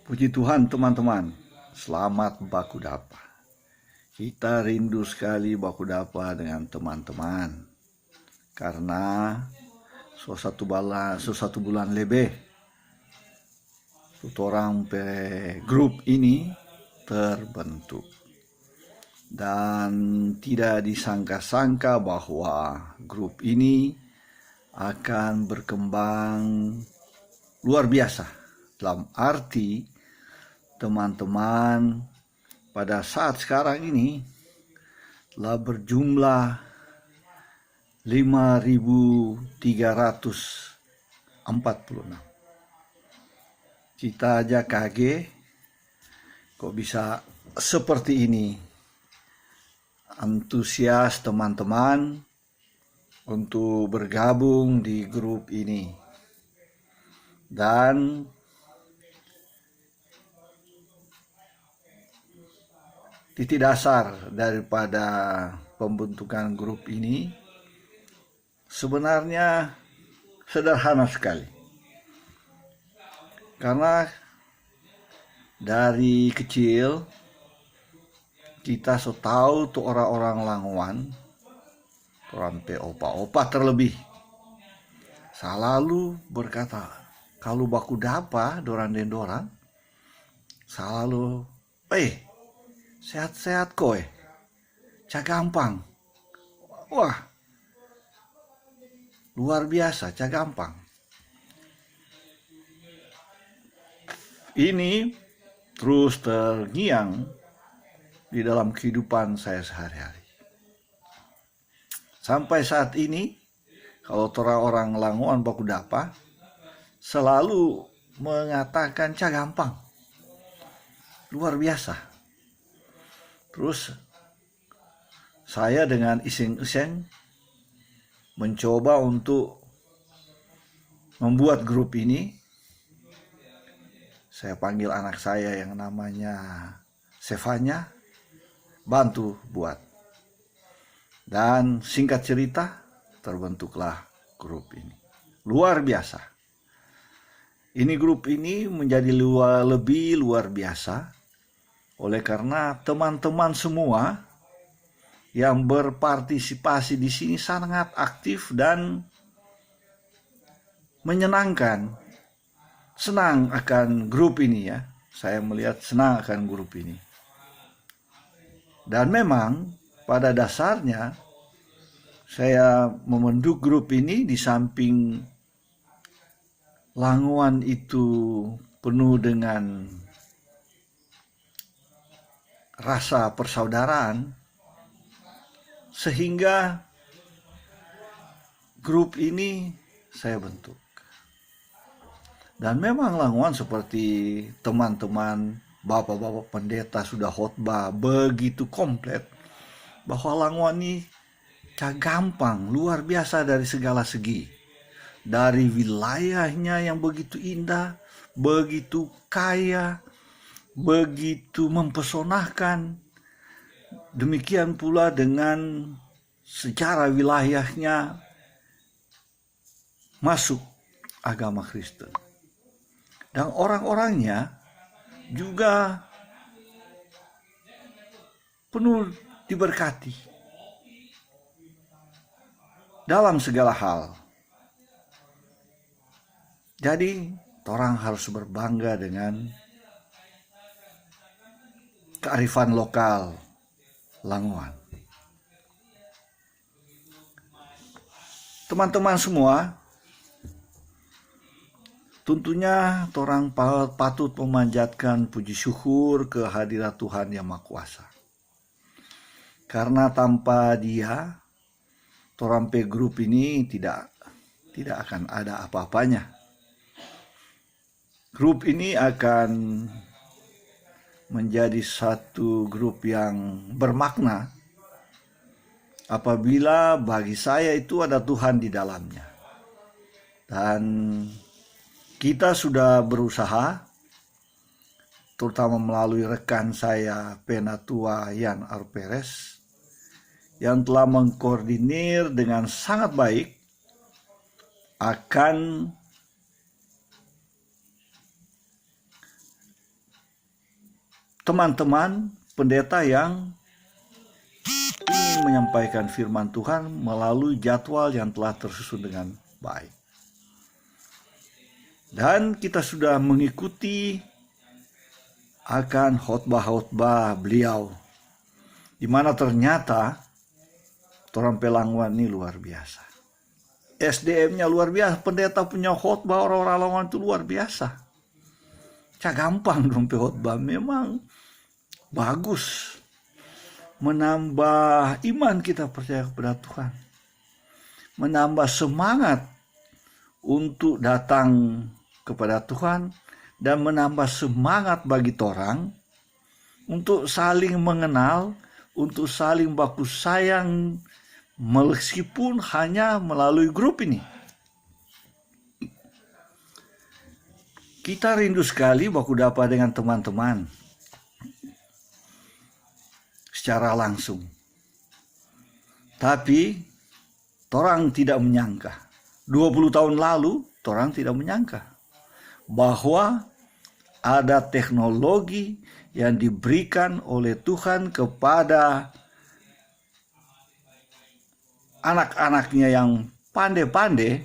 Puji Tuhan teman-teman, selamat baku dapa. Kita rindu sekali baku dapa dengan teman-teman. Karena satu bulan lebih orang pe grup ini terbentuk. Dan tidak disangka-sangka bahwa grup ini akan berkembang luar biasa. Dalam arti teman-teman pada saat sekarang ini telah berjumlah 5.346. Kita aja kaget kok bisa seperti ini. Antusias teman-teman untuk bergabung di grup ini. Dan titik dasar daripada pembentukan grup ini sebenarnya sederhana sekali. Karena dari kecil kita tahu tuh orang-orang Langowan, orang pe opa-opa terlebih, selalu berkata, kalau baku dapa dorang den dorang, selalu, sehat-sehat kowe, cak gampang. Wah, luar biasa, cak gampang. Ini terus terngiang di dalam kehidupan saya sehari-hari. Sampai saat ini, kalau orang Langowan baku dapa, selalu mengatakan cak gampang. Luar biasa. Terus saya dengan iseng-iseng mencoba untuk membuat grup ini. Saya panggil anak saya yang namanya Sevanya, bantu buat. Dan singkat cerita, terbentuklah grup ini. Luar biasa. Ini grup ini menjadi lebih luar biasa oleh karena teman-teman semua yang berpartisipasi di sini sangat aktif dan menyenangkan. Senang akan grup ini ya. Saya melihat senang akan grup ini. Dan memang pada dasarnya saya membentuk grup ini di samping Langowan itu penuh dengan rasa persaudaraan, sehingga grup ini saya bentuk. Dan memang Langowan seperti teman-teman bapak-bapak pendeta sudah khotbah begitu komplit bahwa Langowan ini gampang, luar biasa dari segala segi. Dari wilayahnya yang begitu indah, begitu kaya, begitu mempesonakan. Demikian pula dengan secara wilayahnya masuk agama Kristen. Dan orang-orangnya juga penuh diberkati dalam segala hal. Jadi orang harus berbangga dengan kearifan lokal Langowan. Teman-teman semua, tentunya orang patut memanjatkan puji syukur ke hadirat Tuhan Yang Maha Kuasa. Karena tanpa Dia, orang pe grup ini tidak akan ada apa-apanya. Grup ini akan menjadi satu grup yang bermakna apabila bagi saya itu ada Tuhan di dalamnya. Dan kita sudah berusaha, terutama melalui rekan saya Penatua Yan Arperes, yang telah mengkoordinir dengan sangat baik akan teman-teman pendeta yang ingin menyampaikan firman Tuhan melalui jadwal yang telah tersusun dengan baik. Dan kita sudah mengikuti akan khotbah-khotbah beliau, di mana ternyata orang Pelangwan ini luar biasa. SDM-nya luar biasa, pendeta punya khotbah orang-orang Lamongan itu luar biasa. Gampang dong khotbah, memang bagus. Menambah iman kita percaya kepada Tuhan. Menambah semangat untuk datang kepada Tuhan dan menambah semangat bagi orang untuk saling mengenal, untuk saling baku sayang meskipun hanya melalui grup ini. Kita rindu sekali baku dapat dengan teman-teman secara langsung. Tapi orang tidak menyangka. 20 tahun lalu orang tidak menyangka bahwa ada teknologi yang diberikan oleh Tuhan kepada anak-anaknya yang pandai-pandai,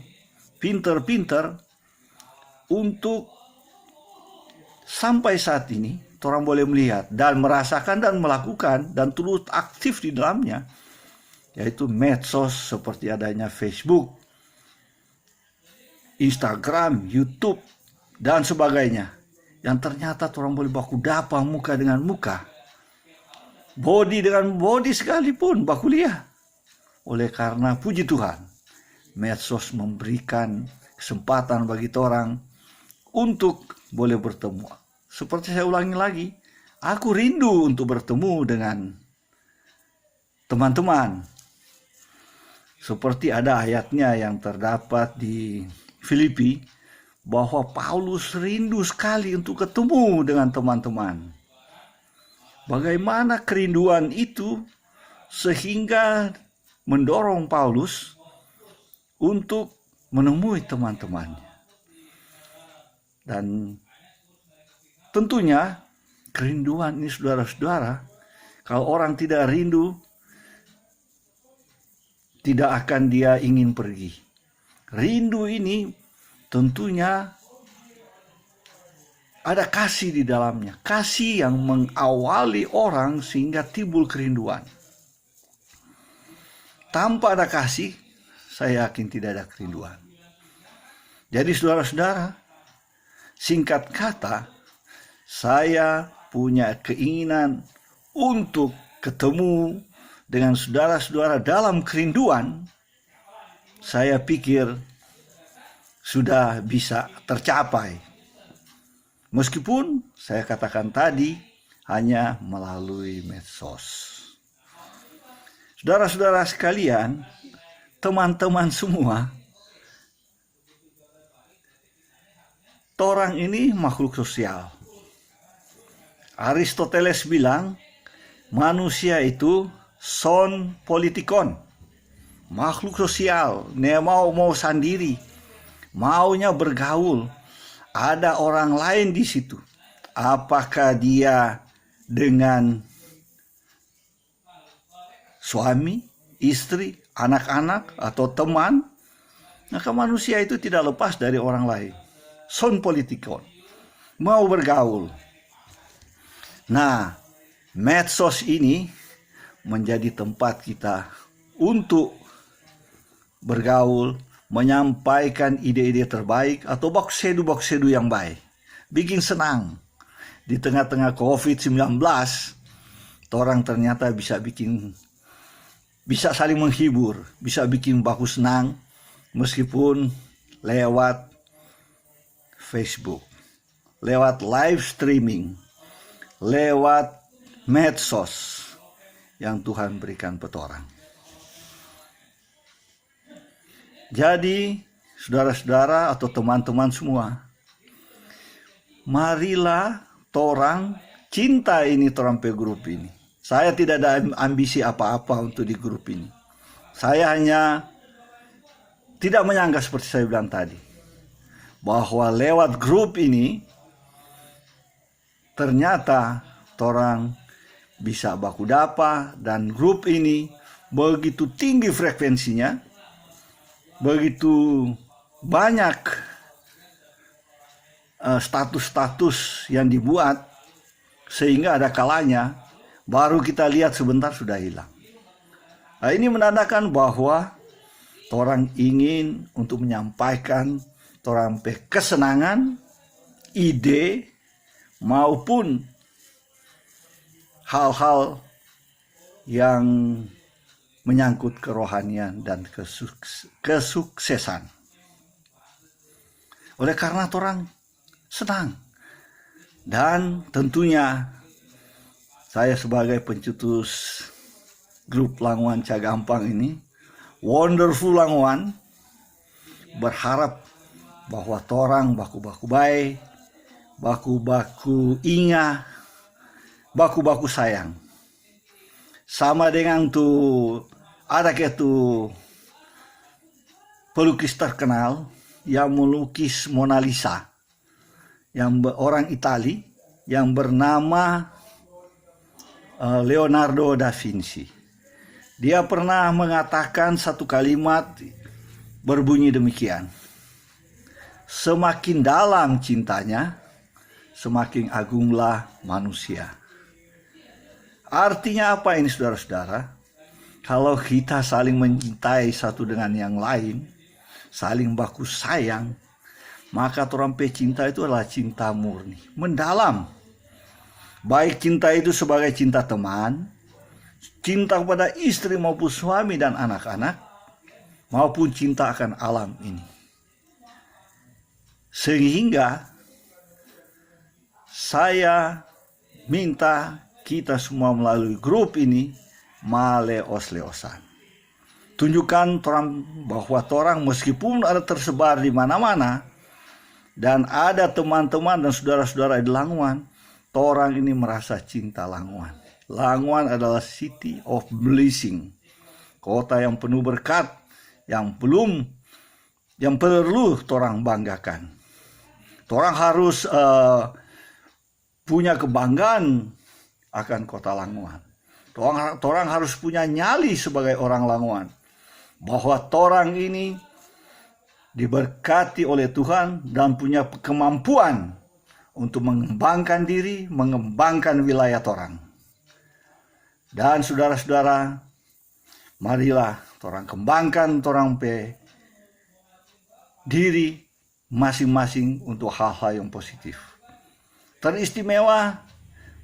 pinter-pinter, untuk sampai saat ini orang boleh melihat dan merasakan dan melakukan dan turut aktif di dalamnya, yaitu medsos seperti adanya Facebook, Instagram, YouTube, dan sebagainya, yang ternyata orang boleh baku dapa muka dengan muka, body dengan body sekalipun baku lihat. Oleh karena puji Tuhan, medsos memberikan kesempatan bagi orang untuk boleh bertemu. Seperti saya ulangi lagi, aku rindu untuk bertemu dengan teman-teman. Seperti ada ayatnya yang terdapat di Filipi, bahwa Paulus rindu sekali untuk ketemu dengan teman-teman. Bagaimana kerinduan itu sehingga mendorong Paulus untuk menemui teman-temannya. Dan tentunya kerinduan ini, saudara-saudara, kalau orang tidak rindu, tidak akan dia ingin pergi. Rindu ini tentunya ada kasih di dalamnya. Kasih yang mengawali orang sehingga timbul kerinduan. Tanpa ada kasih, saya yakin tidak ada kerinduan. Jadi saudara-saudara, singkat kata, saya punya keinginan untuk ketemu dengan saudara-saudara dalam kerinduan. Saya pikir sudah bisa tercapai. Meskipun saya katakan tadi hanya melalui medsos. Saudara-saudara sekalian, teman-teman semua, orang ini makhluk sosial. Aristoteles bilang manusia itu son politikon, makhluk sosial, dia mau sendiri, maunya bergaul. Ada orang lain di situ. Apakah dia dengan suami, istri, anak-anak, atau teman, maka manusia itu tidak lepas dari orang lain. Son politikon, mau bergaul. Nah, medsos ini menjadi tempat kita untuk bergaul, menyampaikan ide-ide terbaik atau baksedu yang baik. Bikin senang. Di tengah-tengah COVID-19, orang ternyata bisa saling menghibur, bisa bikin baku senang meskipun lewat Facebook, lewat live streaming, lewat medsos yang Tuhan berikan petorang. Jadi, saudara-saudara atau teman-teman semua, marilah torang cinta ini torampe grup ini. Saya tidak ada ambisi apa-apa untuk di grup ini. Saya hanya tidak menyangka seperti saya bilang tadi, bahwa lewat grup ini ternyata torang bisa baku dapa, dan grup ini begitu tinggi frekuensinya, begitu banyak status-status yang dibuat, sehingga ada kalanya baru kita lihat sebentar sudah hilang. Nah, ini menandakan bahwa orang ingin untuk menyampaikan orang kesenangan, ide, maupun hal-hal yang menyangkut kerohanian dan kesuksesan. Oleh karena orang senang, dan tentunya saya sebagai pencetus grup Languan Cagampang ini, Wonderful Languan, berharap bahwa torang baku-baku baik, baku-baku ingat, baku-baku sayang. Sama dengan ada pelukis terkenal yang melukis Mona Lisa, yang orang Itali yang bernama Leonardo da Vinci. Dia pernah mengatakan satu kalimat berbunyi demikian: semakin dalam cintanya, semakin agunglah manusia. Artinya apa ini, saudara-saudara? Kalau kita saling mencintai satu dengan yang lain, saling baku sayang, maka orang cinta itu adalah cinta murni, mendalam. Baik cinta itu sebagai cinta teman, cinta kepada istri maupun suami dan anak-anak, maupun cinta akan alam ini. Sehingga saya minta kita semua melalui grup ini maleos-leosan. Tunjukkan orang bahwa orang meskipun ada tersebar di mana-mana dan ada teman-teman dan saudara-saudara di Languan, orang ini merasa cinta Languan. Languan adalah city of blessing, kota yang penuh berkat, yang perlu orang banggakan. Orang harus punya kebanggaan akan kota Languan. Orang harus punya nyali sebagai orang Languan, bahwa orang ini diberkati oleh Tuhan dan punya kemampuan untuk mengembangkan diri, mengembangkan wilayah orang. Dan saudara-saudara, marilah orang kembangkan orang diri masing-masing untuk hal-hal yang positif. Teristimewa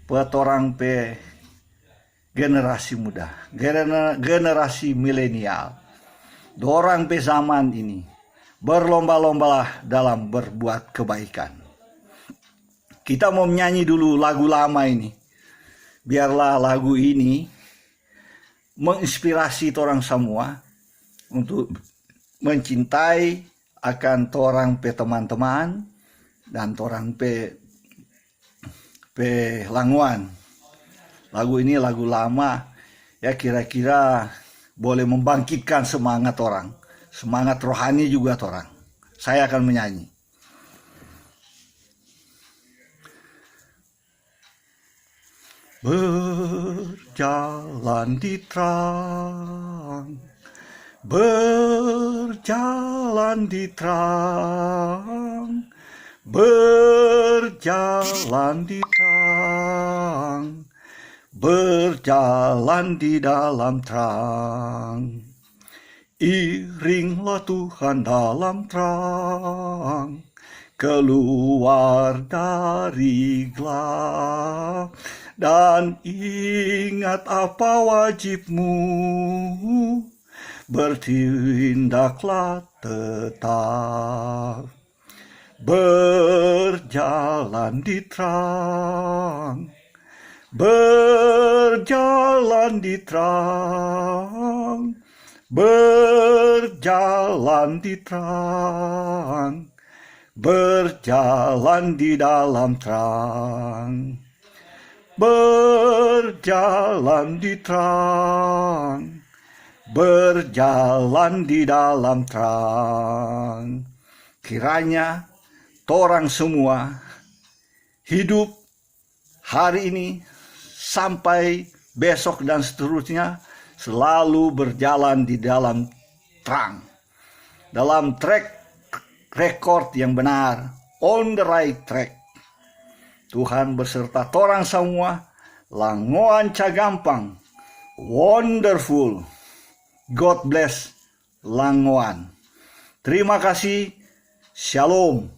buat orang generasi muda, generasi milenial. Dorang zaman ini berlomba-lombalah dalam berbuat kebaikan. Kita mau menyanyi dulu lagu lama ini. Biarlah lagu ini menginspirasi orang semua untuk mencintai akan orang teman-teman dan orang Languan. Lagu ini lagu lama, ya kira-kira boleh membangkitkan semangat orang, semangat rohani juga orang. Saya akan menyanyi. Berjalan di terang, berjalan di terang, berjalan di terang, berjalan di dalam terang. Iringlah Tuhan dalam terang, keluar dari gelap, dan ingat apa wajibmu, bertindaklah tetap. Berjalan di terang, berjalan di terang, berjalan di terang, berjalan di dalam terang, berjalan di terang, berjalan di dalam terang. Kiranya orang semua hidup hari ini sampai besok dan seterusnya selalu berjalan di dalam terang, dalam track record yang benar, on the right track. Tuhan beserta torang semua, langoan cagampang, wonderful, God bless Langoan. Terima kasih, shalom.